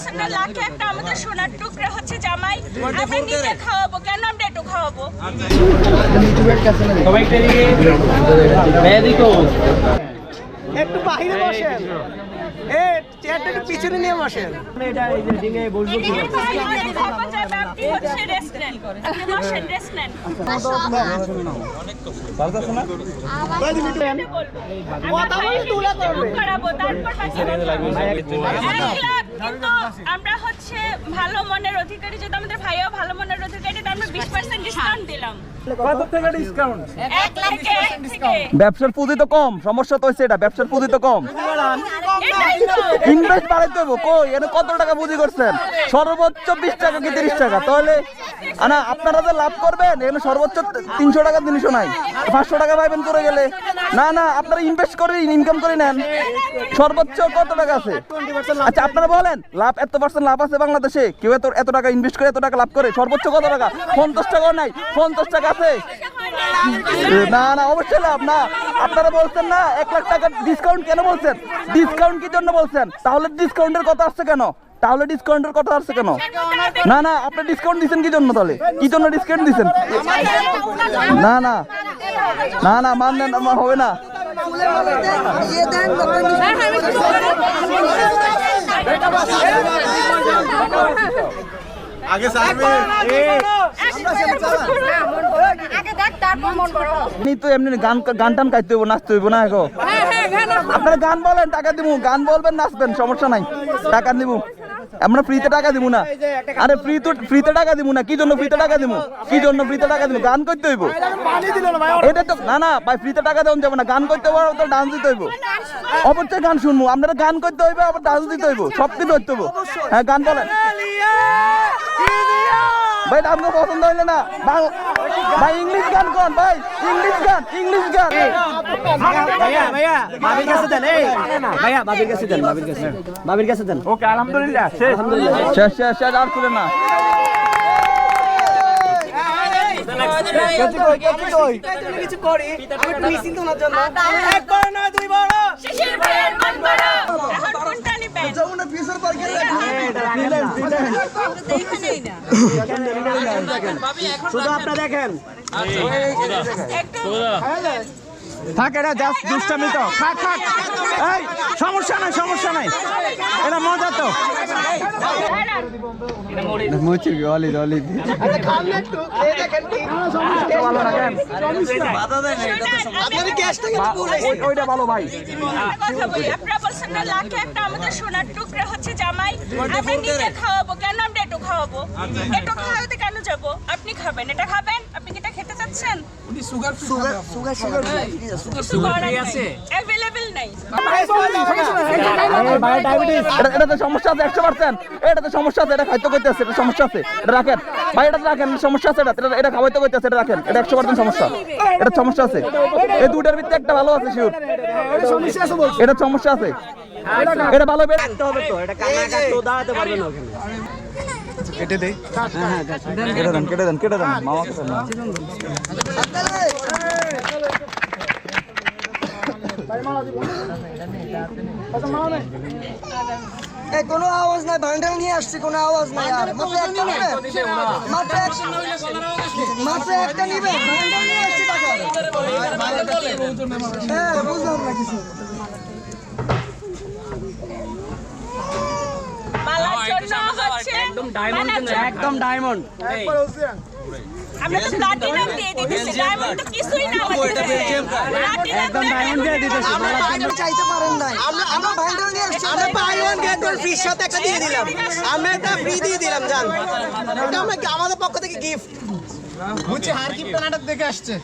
বলছেন না লাখে একটা আমাদের সোনার টুকরা হচ্ছে জামাই, আমরা নিজে খাওয়াবো কেন, আমরা একটু খাওয়াবো। একটু বাইরে বসেন, চেয়ারটা একটু পিছনে নিয়ে বসেন। আমরা হচ্ছে ভালো মনের অধিকারী, যদি আমাদের ভাইও ভালো মনের অধিকারী, আমরা 20% ডিসকাউন্ট দিলাম। কত থেকে ডিসকাউন্ট? 1 থেকে 1 থেকে। ব্যবসার পুঁজি তো কম, সমস্যা তো হচ্ছে এটা, ব্যবসার পুঁজি তো কম। ইনভেস্ট বাড়াইতে হবে কই, এনে কত টাকা পুঁজি করছেন? সর্বোচ্চ 20 টাকা কি 30 টাকা, তাহলে না আপনারা যে লাভ করবেন এখানে সর্বোচ্চ 300 টাকা জিনিসও নাই, 500 টাকা পাইবেন করে গেলে। না না, আপনারা ইনভেস্ট করে ইনকাম করে নেন, সর্বোচ্চ কত টাকা আছে? আচ্ছা আপনারা বলেন, লাভ এত % লাভ আছে বাংলাদেশে, কেউ এত টাকা ইনভেস্ট করে এত টাকা লাভ করে? সর্বোচ্চ কত টাকা? 50 টাকাও নাই, 50 টাকা আছে? না না, অবশ্যই লাভ না। আপনারা বলছেন না 1 লাখ টাকা ডিসকাউন্ট, কেন বলছেন? ডিসকাউন্ট কি জন্য বলছেন? তাহলে ডিসকাউন্টের কথা আসছে কেন? না না, আপনি ডিসকাউন্ট দিচ্ছেন কি জন্য? তাহলে কি জন্য ডিসকাউন্ট দিচ্ছেন? না না না না, মানলেন হবে না। আগে তো এমনি গান টান গাইতে হইব, নাচতে হইব না? এখন আপনারা গান বলেন, টাকা দিব, গান বলবেন, নাচবেন, সমস্যা নাই, টাকা দিব আমরা, ফ্রিতে টাকা দিব না। আরে ফ্রিতে টাকা দিব না, কি জন্য ফ্রিতে টাকা দিব? কি জন্য ফ্রিতে টাকা দিব? গান করতে হইব এটা তো। না না ভাই, ফ্রিতে টাকা দেওয়া যাবে না, গান করতে হইব, তো ডান্স দিতে হইব, অবশ্যই গান শুনবো। আপনারা গান করতে হইবে, আবার ডান্স দিতে হইব, সব কিছু করতে হইব। হ্যাঁ গান বলেন ভাই, আপনার পছন্দ হইলে না ভাই, ইংলিশ গান কোন ভাই, ইংলিশ গান। ভাবির কাছে দেন। ওকে, আলহামদুলিল্লাহ, শেষ আর তুলে না। কিছু করি আমি মিসিং তোমার জন্য, একবার না দুইবার। শিশির ভাইয়ের মন বড়, এখন কোনটা নিবেন? শুধু আপনারা দেখেন, একটু থাক, এটা জাস্ট দুষ্টামি তো, থাক। এই সমস্যা নাই, এটা মজা তো। ওইটা ভালো ভাই। কথা বলি, আপনারা বলছেন না লাখে একটা আমাদের সোনার টুকরা হচ্ছে জামাই, আমরা নিজে খাওয়াবো কেন, আমরা একটু খাওয়াবো। একটু খাওয়াতে কেন যাবো? আপনি খাবেন, এটা খাবেন? আপনি কি এটা খেতে চাচ্ছেন? সুগার আছে अवेलेबल নাই। এটাতে সমস্যা আছে 100%, এটাতে সমস্যা আছে, এটা খাইতে কইতে আছে, এটা সমস্যা আছে, এটা রাখেন ভাই, এটা রাখেন, সমস্যা আছে, এটা খাওয়াইতে কইতে আছে, এটা রাখেন, এটা 100% সমস্যা, এটা সমস্যা আছে। এই দুটার ভিতরে একটা ভালো আছে শিওর, এটা সমস্যা আছে, এটা ভালো হবে তো এটা কানা কাটতো দাঁড়াতে পারবে না ওখানে। কেটে দেই, কেটে দেন মামা কথা না। কোনো আওয়াজ নাই, ভান্ডার নিয়ে আসছি, কোনো আওয়াজ নাই। আর মাত্র একটা নিবেন, মাত্র একটা নিবেন, ভান্ডার নিয়ে আসছি টাকা। হ্যাঁ বুঝলাম না কিছু। একদম ডায়মন্ড। আমরা তো প্লাটিনাম দিয়ে দিতেছি, ডায়মন্ড তো কিছুই না আমাদের কাছে। একদম ডায়মন্ড দিয়ে দিতেছি। আমরা চাইতে পারেন নাই, আমরা ভান্ডার নিয়ে আসছি। আমরা buy one get one free সাথে একটা দিয়ে দিলাম, আমরা এটা ফ্রি দিয়ে দিলাম জান, এটা আমাদের পক্ষ থেকে গিফট। বুঝছি, হার কিপ নাটক দেখে আসছে।